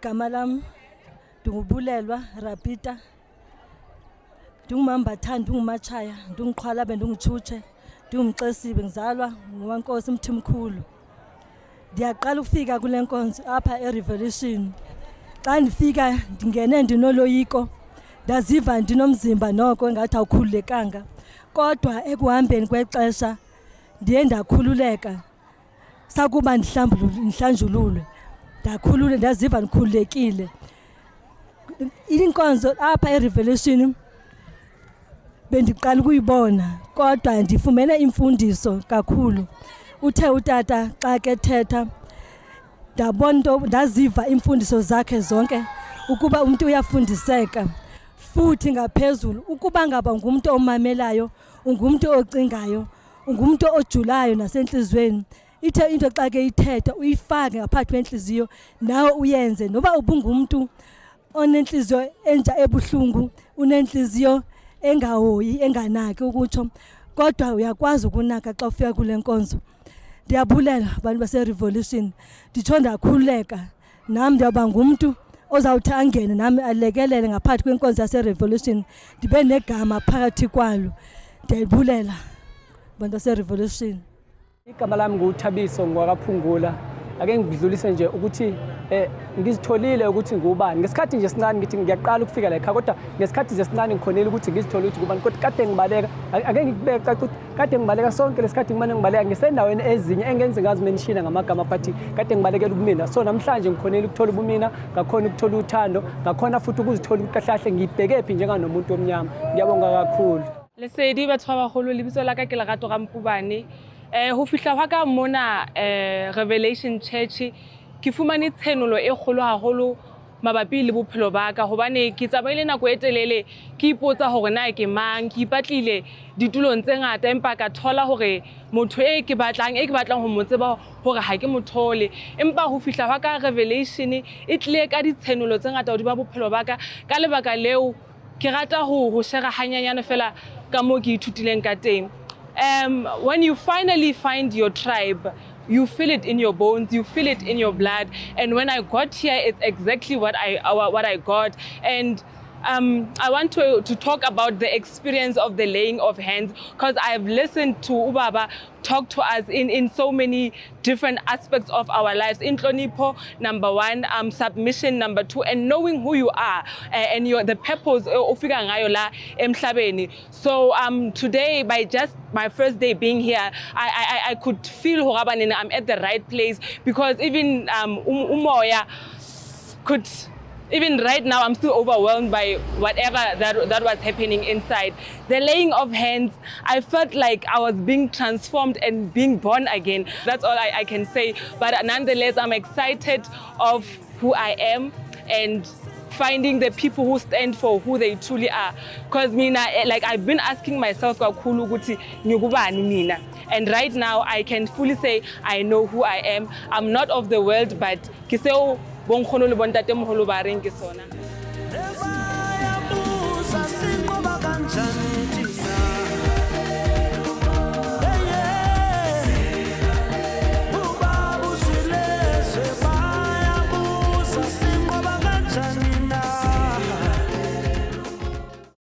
igama lam ndingubulelwa Rapita ndingumambathanda ndingumachaya ndinguqhwalabe ndinguthutshe ndingumxesibe ngizalwa nguwankosi Mthimkhulu. Ndiyaqala ukufika kule nkonzo apha eRevolution. Xa ndifika ndingene ndinoloyiko ndaziva ndinomzimba noko engathi awukhululekanga, kodwa ekuhambeni kwexesha ndiye ndakhululeka sakuba ndihlanjululwe ndakhulule ndaziva ndikhululekile. Inkonzo apha eRevolution bendiqala ukuyibona kodwa ndifumene imfundiso kakhulu. Uthe utata xa ke thetha ndabona ndaziva imfundiso zakhe zonke ukuba umuntu uyafundiseka, futhi ngaphezulu ukuba ngaba ngumuntu omamelayo, ungumuntu ocingayo, ungumuntu ojulayo nasenhlizweni. Ithe into xa ke ithetha uyifake ngaphakathi kwenhliziyo nawe uyenze, noba ubungumuntu onenhliziyo enja ebuhlungu, unenhliziyo engahoyi enganaki ukutsho, kodwa uyakwazi ukunaka xa ufika kule nkonzo. Ndiyabulela abantu baseRevolution, nditsho ndakhululeka nami ndiyawuba ngumuntu ozawuthi angene nami alekelele ngaphakathi kwenkonzo yaseRevolution ndibe negama phakathi kwalo. Ndiyabulela abantu baseRevolution. Igama lami nguThabiso ngwakaphungula. Ake ngidlulise nje ukuthi ngizitholile ukuthi ngubani. Ngesikhathi nje sincane ngithi ngiyaqala ukufika la ekhaya, kodwa ngesikhathi nje sincane ngikhonela ukuthi ngizitholile ukuthi ngubani, kodwa kade ngibaleka. Ake ngikubeka ukuthi kade ngibaleka sonke lesikhathi ngimane ngibaleka ngisendaweni ezinye engenze ngazi menishina ngamagama phathi kade ngibalekela ubumina. So namhlanje ngikhonela ukuthola ubumina, ngakhona ukuthola uthando, ngakhona futhi ukuzithola ukahlahle ngibheke phi njenganomuntu omnyama. Ngiyabonga kakhulu. Lesedi batho ba baholo lebitso la ka ke Lerato Rampubane. Ho fihla hwa ka mona Revelation Church ke fumane tshenolo e kgolo haholo mabapi le bophelo ba ka, hobane ke tsamaile nako e telele ke ipotsa hore na ke mang, ke ipatlile ditulong tse ngata empa ka thola hore motho e ke batlang ho mo tseba hore ha ke mothole. Empa ho fihla hwa ka Revelation e tlile ka ditshenolo tse ngata ho di ba bophelo ba ka lebaka leo ke rata ho share hanyanyana fela ka mo ke ithutileng ka teng. When you finally find your tribe, you feel it in your bones, you feel it in your blood. And when I got here, it's exactly what I got. And I want to talk about the experience of the laying of hands, because I've listened to Ubaba talk to us in so many different aspects of our lives. Inhlonipho, number one, submission, number two, and knowing who you are and the purpose of la emhlabeni. So today, by just my first day being here, I could feel I'm at the right place, because even umoya could. Even right now, I'm still overwhelmed by whatever that was happening inside. The laying of hands, I felt like I was being transformed and being born again. That's all I can say. But nonetheless, I'm excited of who I am and finding the people who stand for who they truly are. Because I've been asking myself, and right now I can fully say I know who I am. I'm not of the world, but kiseo bongkhono le bontate moholo ba reng ke sona.